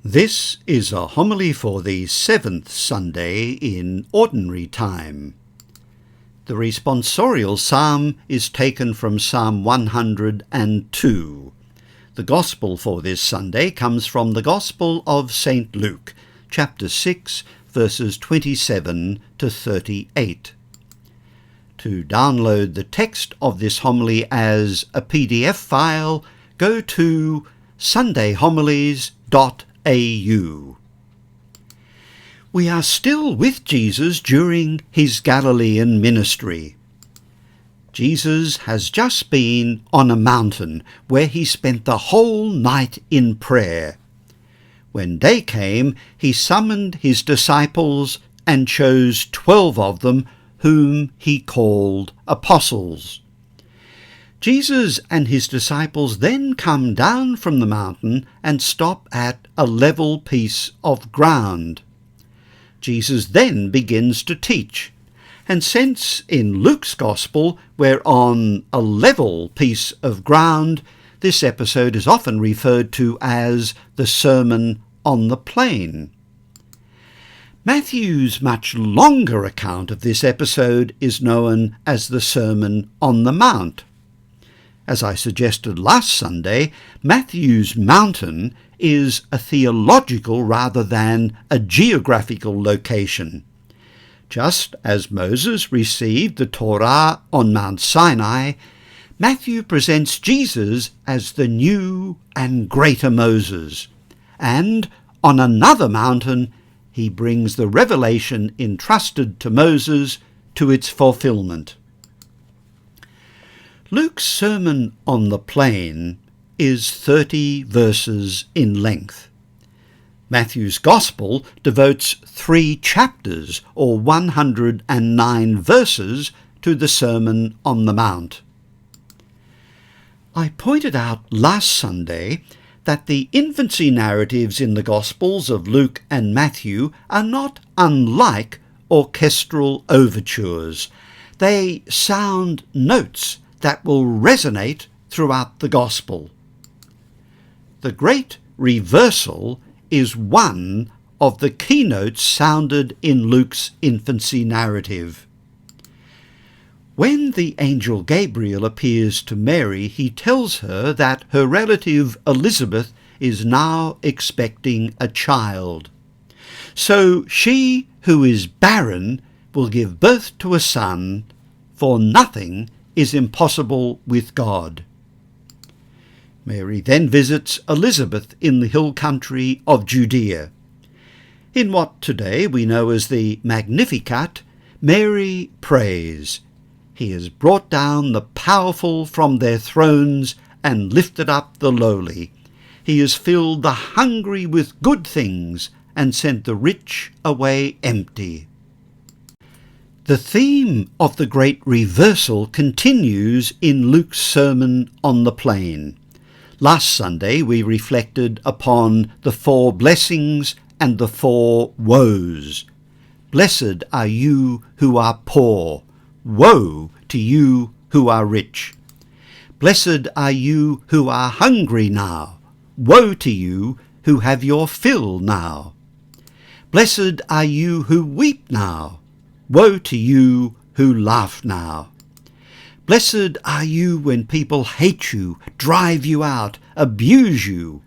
This is a homily for the 7th Sunday in Ordinary Time. The responsorial psalm is taken from Psalm 102. The Gospel for this Sunday comes from the Gospel of St. Luke, chapter 6, verses 27 to 38. To download the text of this homily as a PDF file, go to sundayhomilies.au. We are still with Jesus during his Galilean ministry. Jesus has just been on a mountain where he spent the whole night in prayer. When day came, he summoned his disciples and chose 12 of them, whom he called apostles. Jesus and his disciples then come down from the mountain and stop at a level piece of ground. Jesus then begins to teach, and since in Luke's Gospel we're on a level piece of ground, this episode is often referred to as the Sermon on the Plain. Matthew's much longer account of this episode is known as the Sermon on the Mount. As I suggested last Sunday, Matthew's mountain is a theological rather than a geographical location. Just as Moses received the Torah on Mount Sinai, Matthew presents Jesus as the new and greater Moses, and on another mountain he brings the revelation entrusted to Moses to its fulfillment. Luke's Sermon on the Plain is 30 verses in length. Matthew's Gospel devotes 3 chapters or 109 verses to the Sermon on the Mount. I pointed out last Sunday that the infancy narratives in the Gospels of Luke and Matthew are not unlike orchestral overtures. They sound notes that will resonate throughout the Gospel. The great reversal is one of the keynotes sounded in Luke's infancy narrative. When the angel Gabriel appears to Mary, he tells her that her relative Elizabeth is now expecting a child. So she who is barren will give birth to a son, for nothing is impossible with God. Mary then visits Elizabeth in the hill country of Judea. In what today we know as the Magnificat, Mary prays, "He has brought down the powerful from their thrones and lifted up the lowly. He has filled the hungry with good things and sent the rich away empty." The theme of the great reversal continues in Luke's Sermon on the Plain. Last Sunday we reflected upon the 4 blessings and the 4 woes. Blessed are you who are poor. Woe to you who are rich. Blessed are you who are hungry now. Woe to you who have your fill now. Blessed are you who weep now. Woe to you who laugh now. Blessed are you when people hate you, drive you out, abuse you.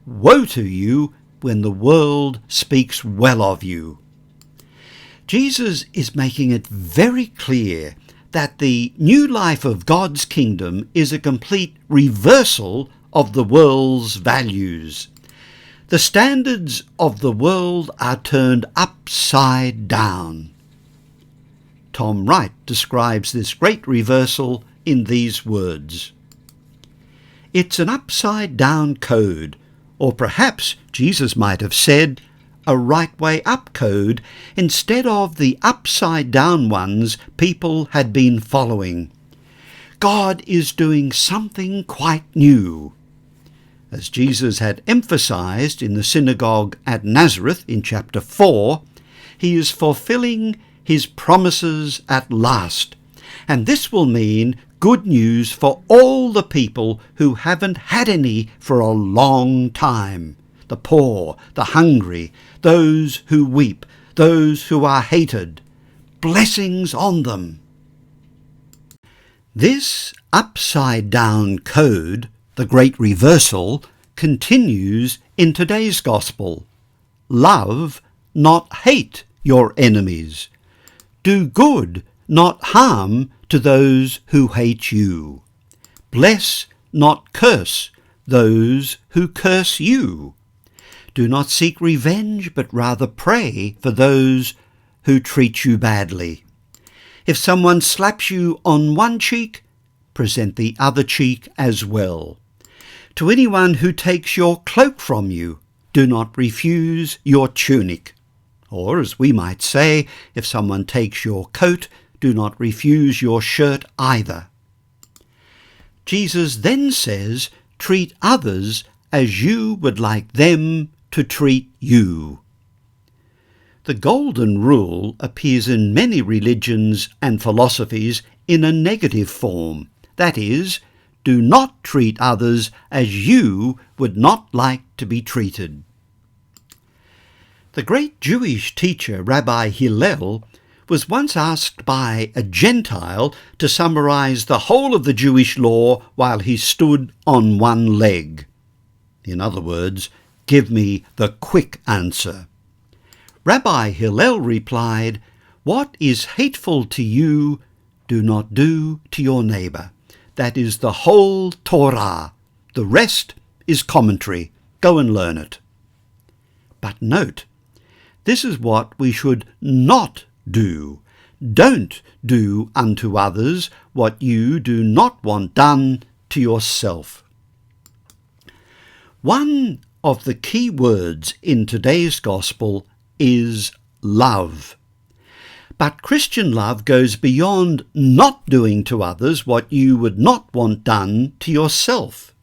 Woe to you when the world speaks well of you. Jesus is making it very clear that the new life of God's kingdom is a complete reversal of the world's values. The standards of the world are turned upside down. Tom Wright describes this great reversal in these words. It's an upside-down code, or perhaps Jesus might have said a right way up code instead of the upside-down ones people had been following. God is doing something quite new. As Jesus had emphasized in the synagogue at Nazareth in chapter 4, he is fulfilling his promises at last, and this will mean good news for all the people who haven't had any for a long time. the poor, the hungry, those who weep, those who are hated. Blessings on them. This upside-down code, the great reversal, continues in today's gospel. Love, not hate, your enemies. Do good, not harm, to those who hate you. Bless, not curse, those who curse you. Do not seek revenge, but rather pray for those who treat you badly. If someone slaps you on one cheek, present the other cheek as well. To anyone who takes your cloak from you, do not refuse your tunic. Or, as we might say, if someone takes your coat, do not refuse your shirt either. Jesus then says, treat others as you would like them to treat you. The golden rule appears in many religions and philosophies in a negative form. That is, do not treat others as you would not like to be treated. The great Jewish teacher Rabbi Hillel was once asked by a Gentile to summarize the whole of the Jewish law while he stood on one leg. In other words, give me the quick answer. Rabbi Hillel replied, "What is hateful to you, do not do to your neighbor. That is the whole Torah. The rest is commentary. Go and learn it." But note, this is what we should not do. Don't do unto others what you do not want done to yourself. One of the key words in today's gospel is love. But Christian love goes beyond not doing to others what you would not want done to yourself.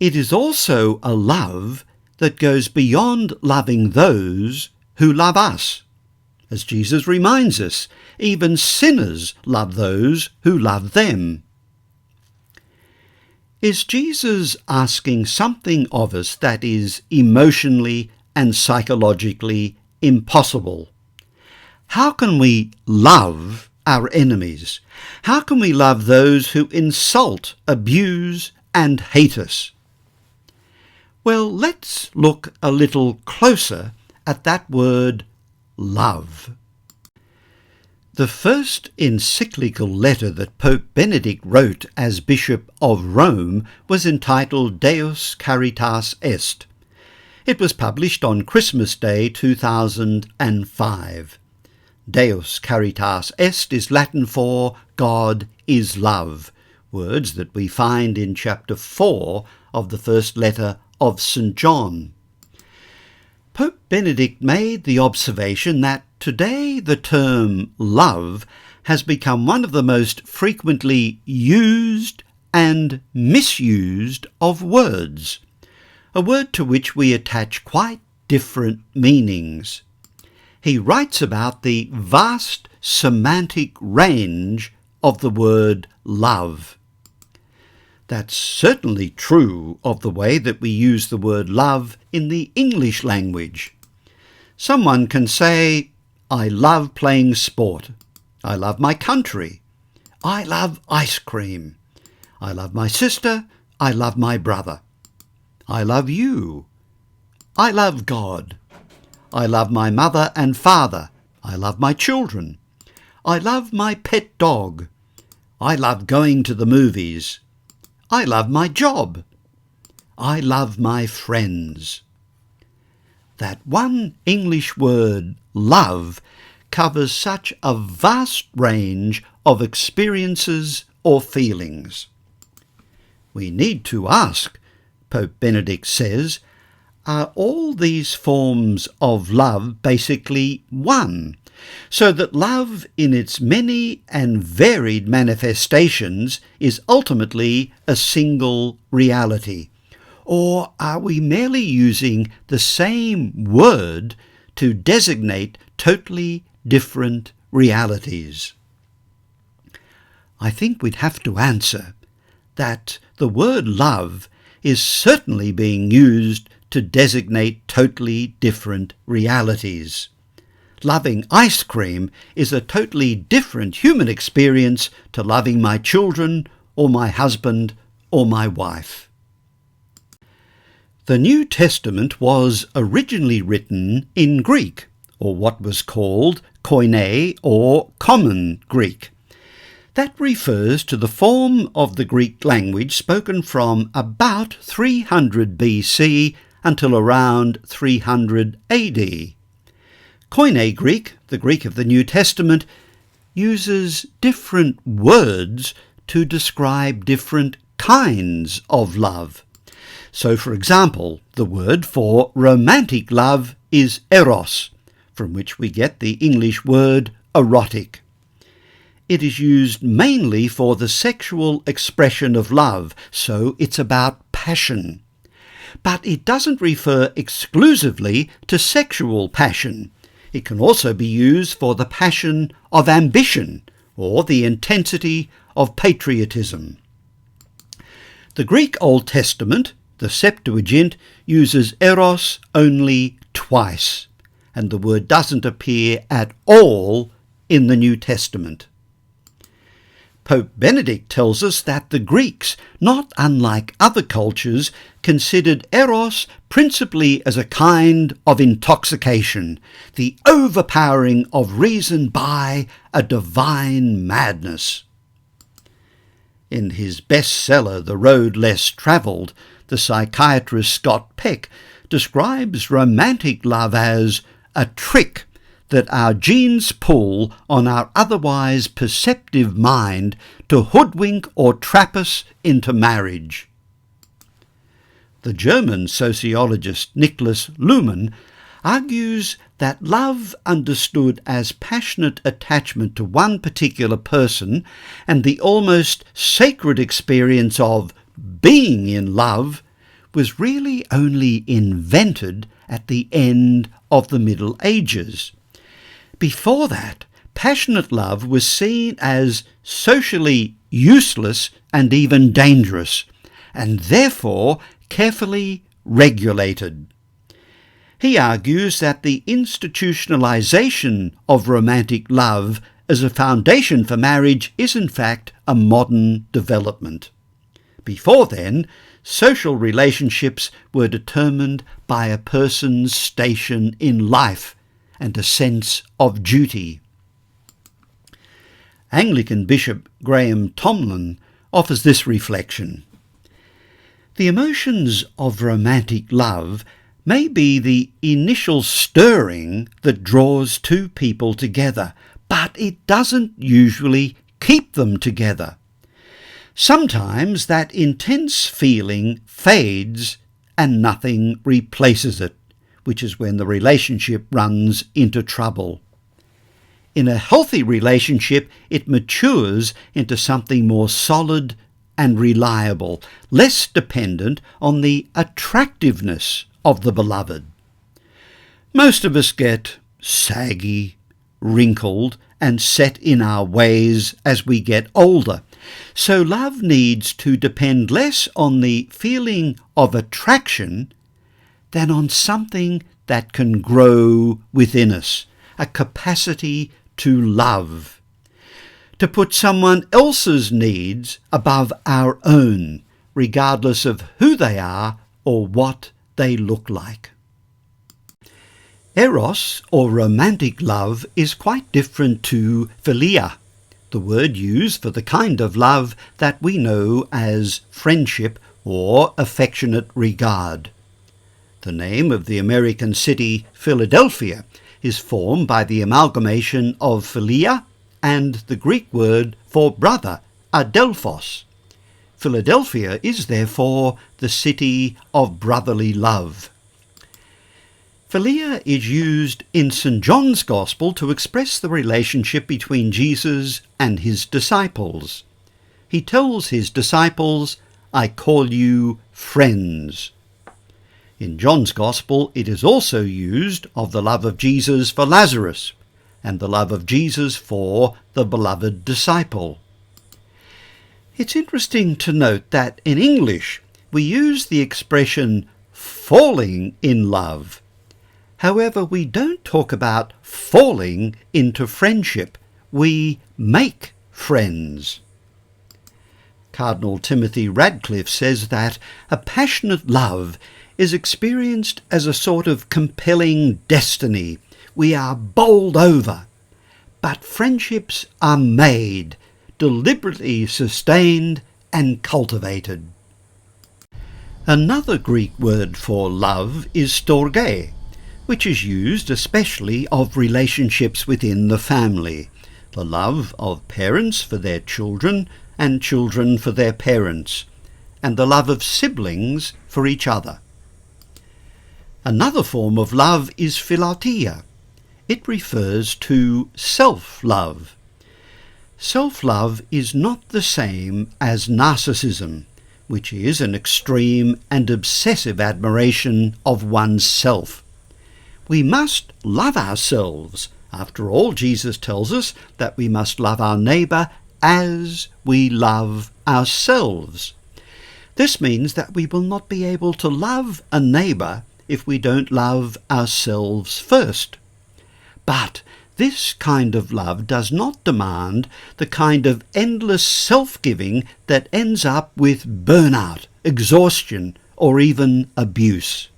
It is also a love that goes beyond loving those who love us. As Jesus reminds us, even sinners love those who love them. Is Jesus asking something of us that is emotionally and psychologically impossible? How can we love our enemies? How can we love those who insult, abuse, and hate us? Well, let's look a little closer at that word, love. The first encyclical letter that Pope Benedict wrote as Bishop of Rome was entitled Deus Caritas Est. It was published on Christmas Day 2005. Deus Caritas Est is Latin for God is love, words that we find in chapter 4 of the first letter of St. John. Pope Benedict made the observation that today the term love has become one of the most frequently used and misused of words, a word to which we attach quite different meanings. He writes about the vast semantic range of the word love. That's certainly true of the way that we use the word love in the English language. Someone can say, I love playing sport. I love my country. I love ice cream. I love my sister. I love my brother. I love you. I love God. I love my mother and father. I love my children. I love my pet dog. I love going to the movies. I love my job. I love my friends. That one English word, love, covers such a vast range of experiences or feelings. We need to ask, Pope Benedict says, are all these forms of love basically one, so that love in its many and varied manifestations is ultimately a single reality? Or are we merely using the same word to designate totally different realities? I think we'd have to answer that the word love is certainly being used to designate totally different realities. Loving ice cream is a totally different human experience to loving my children or my husband or my wife. The New Testament was originally written in Greek, or what was called Koine or Common Greek. That refers to the form of the Greek language spoken from about 300 BC until around 300 AD. Koine Greek, the Greek of the New Testament, uses different words to describe different kinds of love. So, for example, the word for romantic love is Eros, from which we get the English word erotic. It is used mainly for the sexual expression of love, so it's about passion. But it doesn't refer exclusively to sexual passion. It can also be used for the passion of ambition or the intensity of patriotism. The Greek Old Testament, the Septuagint, uses eros only twice, and the word doesn't appear at all in the New Testament. Pope Benedict tells us that the Greeks, not unlike other cultures, considered eros principally as a kind of intoxication, the overpowering of reason by a divine madness. In his bestseller, The Road Less Travelled, the psychiatrist Scott Peck describes romantic love as a trick that our genes pull on our otherwise perceptive mind to hoodwink or trap us into marriage. The German sociologist Niklas Luhmann argues that love understood as passionate attachment to one particular person and the almost sacred experience of being in love was really only invented at the end of the Middle Ages. Before that, passionate love was seen as socially useless and even dangerous, and therefore carefully regulated. He argues that the institutionalization of romantic love as a foundation for marriage is in fact a modern development. Before then, social relationships were determined by a person's station in life and a sense of duty. Anglican Bishop Graham Tomlin offers this reflection. The emotions of romantic love may be the initial stirring that draws two people together, but it doesn't usually keep them together. Sometimes that intense feeling fades and nothing replaces it, which is when the relationship runs into trouble. In a healthy relationship, it matures into something more solid and reliable, less dependent on the attractiveness of the beloved. Most of us get saggy, wrinkled, and set in our ways as we get older. So love needs to depend less on the feeling of attraction than on something that can grow within us, a capacity to love, to put someone else's needs above our own, regardless of who they are or what they look like. Eros, or romantic love, is quite different to philia, the word used for the kind of love that we know as friendship or affectionate regard. The name of the American city Philadelphia is formed by the amalgamation of philia and the Greek word for brother, adelphos. Philadelphia is therefore the city of brotherly love. Philia is used in St. John's Gospel to express the relationship between Jesus and his disciples. He tells his disciples, "I call you friends." In John's Gospel, it is also used of the love of Jesus for Lazarus and the love of Jesus for the beloved disciple. It's interesting to note that in English, we use the expression falling in love. However, we don't talk about falling into friendship. We make friends. Cardinal Timothy Radcliffe says that a passionate love is experienced as a sort of compelling destiny. We are bowled over. But friendships are made, deliberately sustained and cultivated. Another Greek word for love is storge, which is used especially of relationships within the family, the love of parents for their children and children for their parents, and the love of siblings for each other. Another form of love is philatia. It refers to self-love. Self-love is not the same as narcissism, which is an extreme and obsessive admiration of one's self. We must love ourselves. After all, Jesus tells us that we must love our neighbour as we love ourselves. This means that we will not be able to love a neighbour if we don't love ourselves first. But this kind of love does not demand the kind of endless self-giving that ends up with burnout, exhaustion, or even abuse.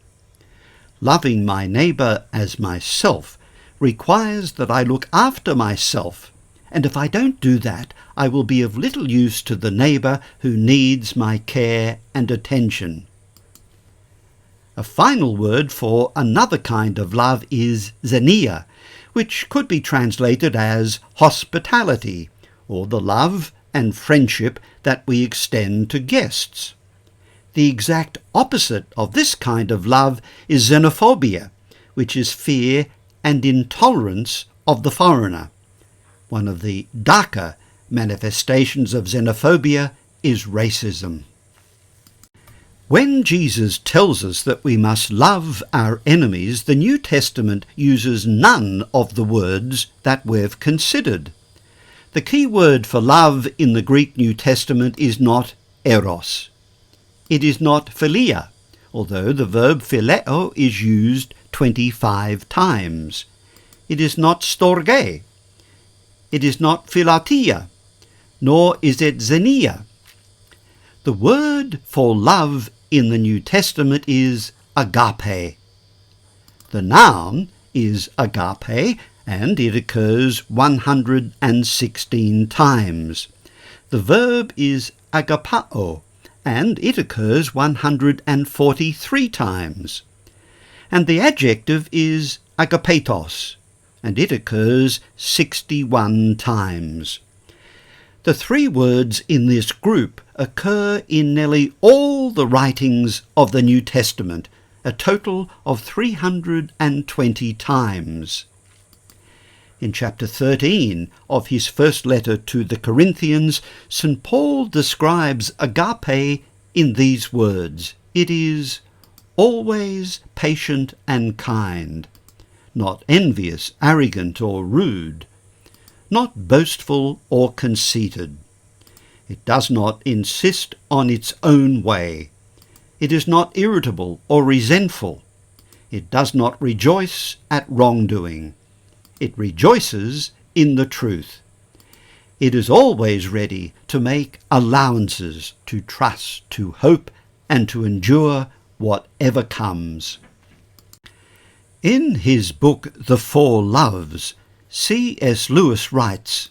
Loving my neighbour as myself requires that I look after myself, and if I don't do that, I will be of little use to the neighbour who needs my care and attention. A final word for another kind of love is xenia, which could be translated as hospitality, or the love and friendship that we extend to guests. The exact opposite of this kind of love is xenophobia, which is fear and intolerance of the foreigner. One of the darker manifestations of xenophobia is racism. When Jesus tells us that we must love our enemies, the New Testament uses none of the words that we've considered. The key word for love in the Greek New Testament is not Eros. It is not philia, although the verb phileo is used 25 times. It is not storge. It is not philatia, nor is it xenia. The word for love in the New Testament is agape. The noun is agape, and it occurs 116 times. The verb is agapao, and it occurs 143 times. And the adjective is agapetos, and it occurs 61 times. The three words in this group occur in nearly all the writings of the New Testament, a total of 320 times. In chapter 13 of his first letter to the Corinthians, St. Paul describes agape in these words. It is always patient and kind, not envious, arrogant, or rude, not boastful or conceited. It does not insist on its own way. It is not irritable or resentful. It does not rejoice at wrongdoing. It rejoices in the truth. It is always ready to make allowances, to trust, to hope, and to endure whatever comes. In his book The Four Loves, C.S. Lewis writes,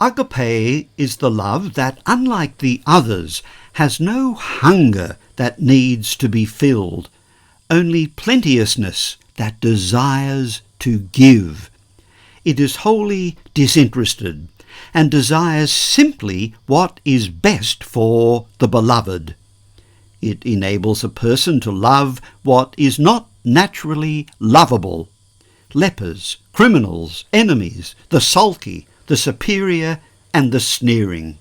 "Agape is the love that, unlike the others, has no hunger that needs to be filled, only plenteousness that desires to give. It is wholly disinterested and desires simply what is best for the beloved. It enables a person to love what is not naturally lovable: lepers, criminals, enemies, the sulky, the superior, and the sneering."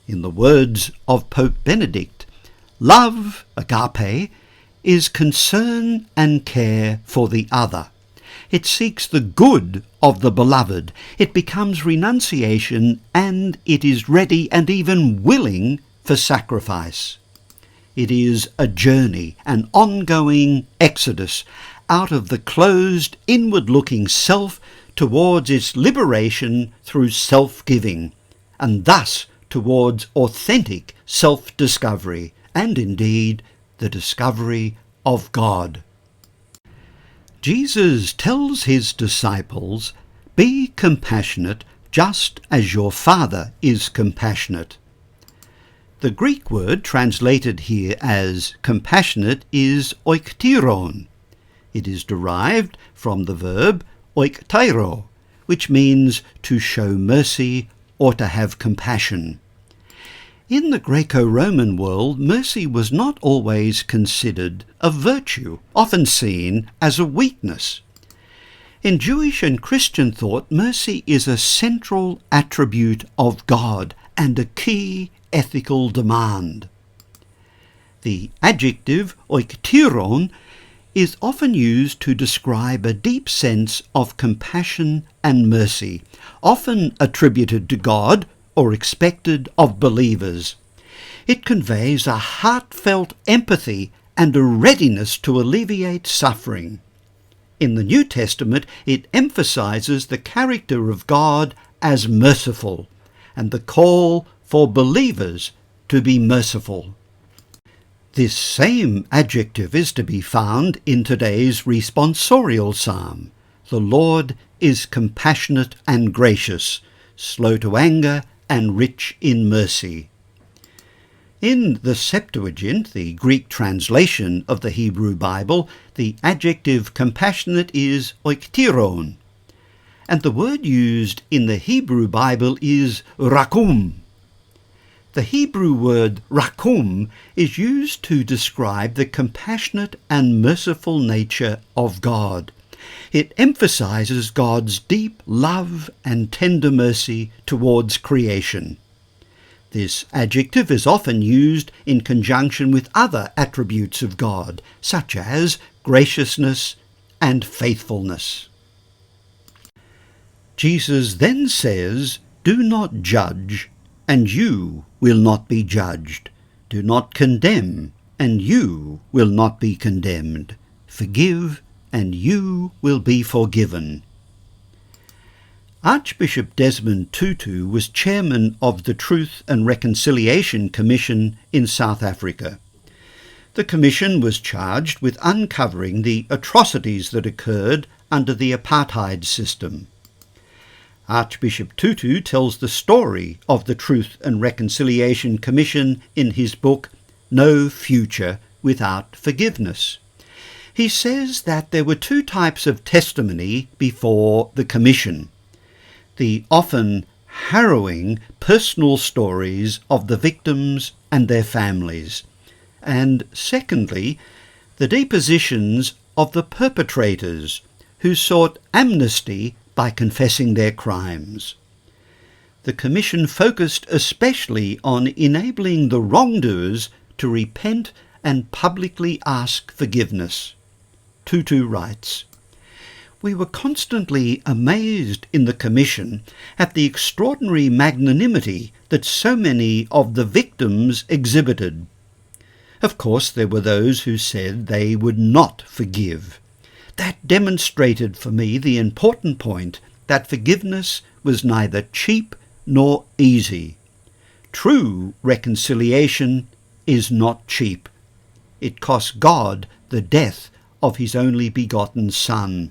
In the words of Pope Benedict, love, agape, is concern and care for the other. It seeks the good of the beloved. It becomes renunciation, and it is ready and even willing for sacrifice. It is a journey, an ongoing exodus out of the closed, inward-looking self towards its liberation through self-giving, and thus towards authentic self-discovery, and indeed the discovery of God. Jesus tells his disciples, "Be compassionate just as your Father is compassionate." The Greek word translated here as compassionate is oiktiron. It is derived from the verb oiktairo, which means to show mercy or to have compassion. In the Greco-Roman world, mercy was not always considered a virtue, often seen as a weakness. In Jewish and Christian thought, mercy is a central attribute of God and a key ethical demand. The adjective oiktiron is often used to describe a deep sense of compassion and mercy, often attributed to God or expected of believers. It conveys a heartfelt empathy and a readiness to alleviate suffering. In the New Testament, it emphasizes the character of God as merciful and the call for believers to be merciful. This same adjective is to be found in today's responsorial psalm. The Lord is compassionate and gracious, slow to anger and rich in mercy. In the Septuagint, the Greek translation of the Hebrew Bible, the adjective compassionate is oiktiron, and the word used in the Hebrew Bible is rakum. The Hebrew word rakum is used to describe the compassionate and merciful nature of God. It emphasizes God's deep love and tender mercy towards creation. This adjective is often used in conjunction with other attributes of God, such as graciousness and faithfulness. Jesus then says, "Do not judge, and you will not be judged. Do not condemn, and you will not be condemned. Forgive, and you will be forgiven." Archbishop Desmond Tutu was chairman of the Truth and Reconciliation Commission in South Africa. The commission was charged with uncovering the atrocities that occurred under the apartheid system. Archbishop Tutu tells the story of the Truth and Reconciliation Commission in his book, No Future Without Forgiveness. He says that there were two types of testimony before the commission: the often harrowing personal stories of the victims and their families, and secondly, the depositions of the perpetrators who sought amnesty by confessing their crimes. The Commission focused especially on enabling the wrongdoers to repent and publicly ask forgiveness. Tutu writes, "We were constantly amazed in the Commission at the extraordinary magnanimity that so many of the victims exhibited. Of course, there were those who said they would not forgive. That demonstrated for me the important point that forgiveness was neither cheap nor easy. True reconciliation is not cheap. It cost God the death of his only begotten Son.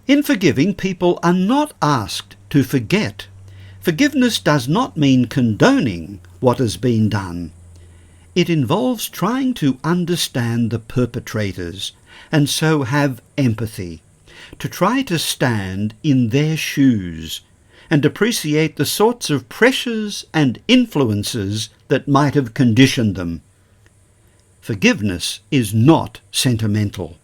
In forgiving, people are not asked to forget. Forgiveness does not mean condoning what has been done. It involves trying to understand the perpetrators and so have empathy, to try to stand in their shoes and appreciate the sorts of pressures and influences that might have conditioned them. Forgiveness is not sentimental.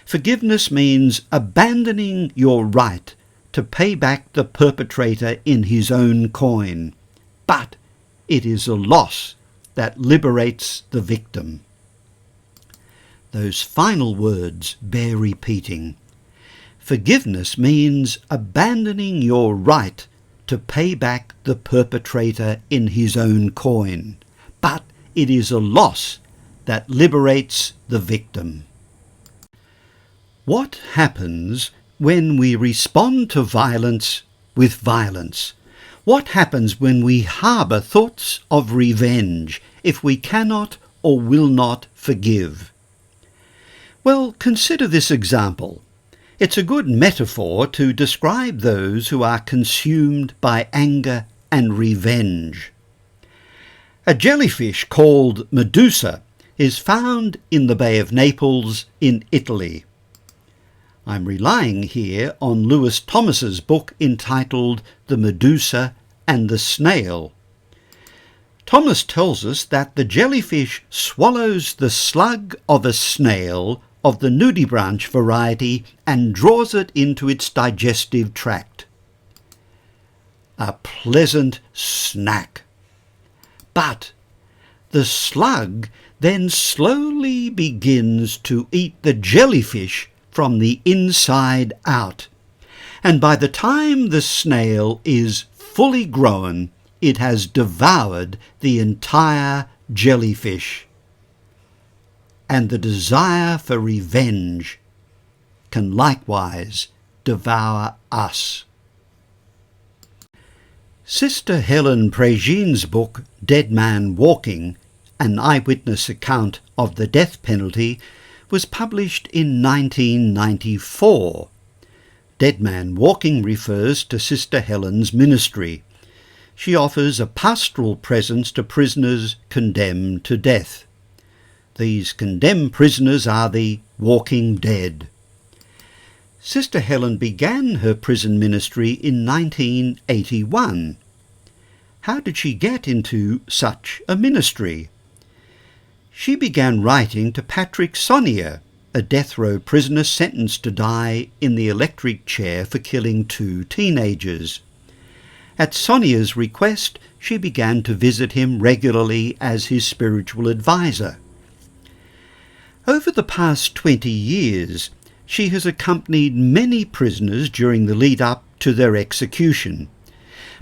Forgiveness means abandoning your right to pay back the perpetrator in his own coin, but it is a loss that liberates the victim." Those final words bear repeating. Forgiveness means abandoning your right to pay back the perpetrator in his own coin, but it is a loss that liberates the victim. What happens when we respond to violence with violence? What happens when we harbour thoughts of revenge if we cannot or will not forgive? Well, consider this example. It's a good metaphor to describe those who are consumed by anger and revenge. A jellyfish called Medusa is found in the Bay of Naples in Italy. I'm relying here on Lewis Thomas's book entitled The Medusa and the Snail. Thomas tells us that the jellyfish swallows the slug of a snail of the nudibranch variety and draws it into its digestive tract. A pleasant snack. But the slug then slowly begins to eat the jellyfish from the inside out, and by the time the snail is fully grown, it has devoured the entire jellyfish. And the desire for revenge can likewise devour us. Sister Helen Prejean's book, Dead Man Walking, an eyewitness account of the death penalty, was published in 1994. Dead Man Walking refers to Sister Helen's ministry. She offers a pastoral presence to prisoners condemned to death. These condemned prisoners are the walking dead. Sister Helen began her prison ministry in 1981. How did she get into such a ministry? She began writing to Patrick Sonnier, a death row prisoner sentenced to die in the electric chair for killing 2 teenagers. At Sonnier's request, she began to visit him regularly as his spiritual advisor. Over the past 20 years, she has accompanied many prisoners during the lead-up to their execution.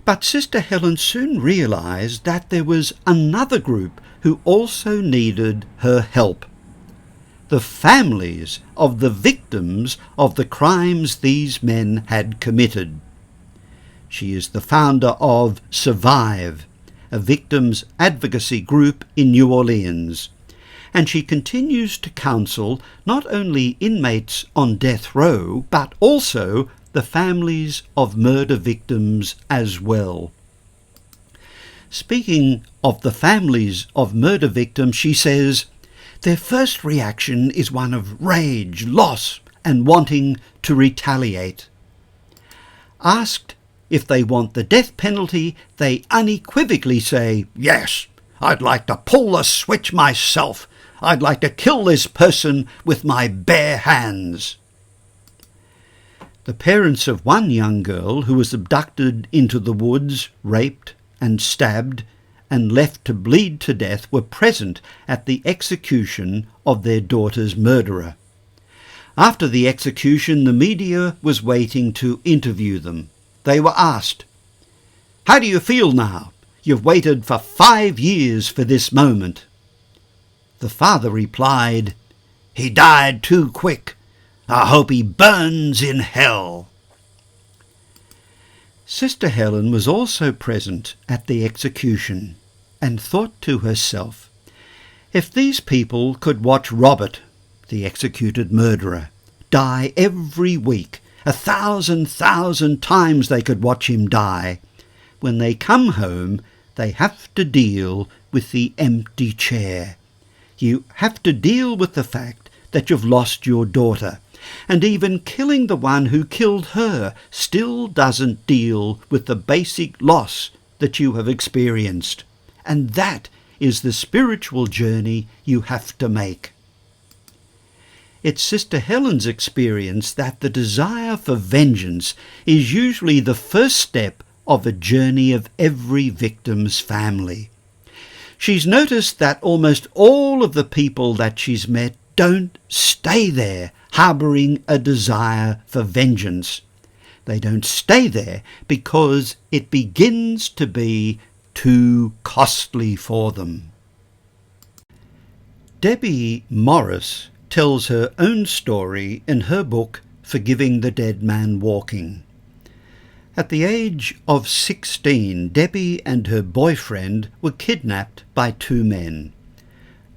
But Sister Helen soon realized that there was another group who also needed her help. The families of the victims of the crimes these men had committed. She is the founder of Survive, a victims advocacy group in New Orleans, and she continues to counsel not only inmates on death row, but also the families of murder victims as well. Speaking of the families of murder victims, she says, their first reaction is one of rage, loss, and wanting to retaliate. Asked if they want the death penalty, they unequivocally say, yes, I'd like to pull the switch myself. I'd like to kill this person with my bare hands. The parents of one young girl who was abducted into the woods, raped and stabbed and left to bleed to death were present at the execution of their daughter's murderer. After the execution, the media was waiting to interview them. They were asked, "How do you feel now? You've waited for 5 years for this moment." The father replied, "He died too quick. I hope he burns in hell." Sister Helen was also present at the execution and thought to herself, if these people could watch Robert, the executed murderer, die every week, 1,000 times they could watch him die, when they come home they have to deal with the empty chair. You have to deal with the fact that you've lost your daughter, and even killing the one who killed her still doesn't deal with the basic loss that you have experienced. And that is the spiritual journey you have to make. It's Sister Helen's experience that the desire for vengeance is usually the first step of a journey of every victim's family. She's noticed that almost all of the people that she's met don't stay there harbouring a desire for vengeance. They don't stay there because it begins to be too costly for them. Debbie Morris tells her own story in her book Forgiving the Dead Man Walking. At the age of 16, Debbie and her boyfriend were kidnapped by two men.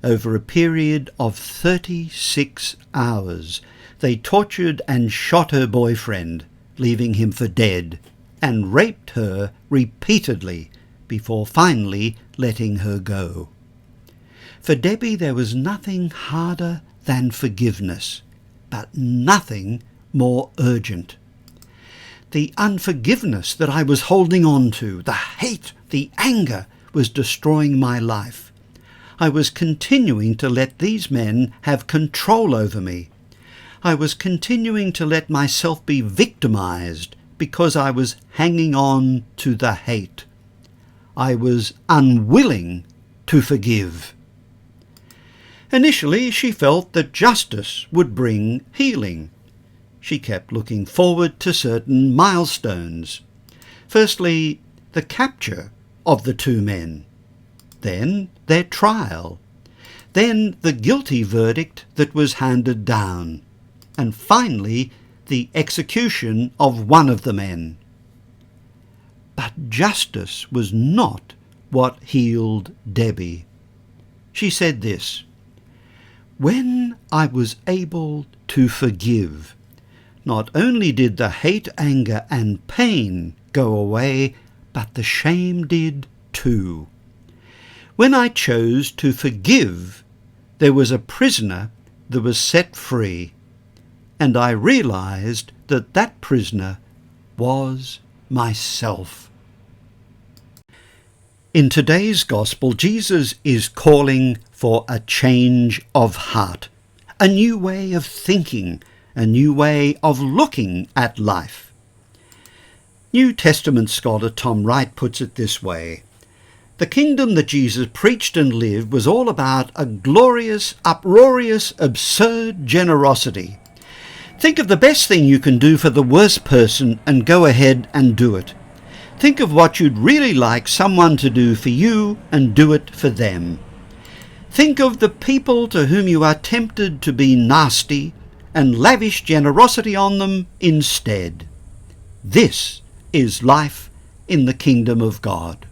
Over a period of 36 hours, they tortured and shot her boyfriend, leaving him for dead, and raped her repeatedly before finally letting her go. For Debbie, there was nothing harder than forgiveness, but nothing more urgent. The unforgiveness that I was holding on to, the hate, the anger, was destroying my life. I was continuing to let these men have control over me. I was continuing to let myself be victimized because I was hanging on to the hate. I was unwilling to forgive. Initially, she felt that justice would bring healing. She kept looking forward to certain milestones. Firstly, the capture of the two men. Then their trial. Then the guilty verdict that was handed down. And finally, the execution of one of the men. But justice was not what healed Debbie. She said this: "When I was able to forgive, not only did the hate, anger, and pain go away, but the shame did too. When I chose to forgive, there was a prisoner that was set free, and I realized that that prisoner was myself." In today's gospel, Jesus is calling for a change of heart, a new way of thinking, a new way of looking at life. New Testament scholar Tom Wright puts it this way: the kingdom that Jesus preached and lived was all about a glorious, uproarious, absurd generosity. Think of the best thing you can do for the worst person and go ahead and do it. Think of what you'd really like someone to do for you and do it for them. Think of the people to whom you are tempted to be nasty and lavish generosity on them instead. This is life in the kingdom of God.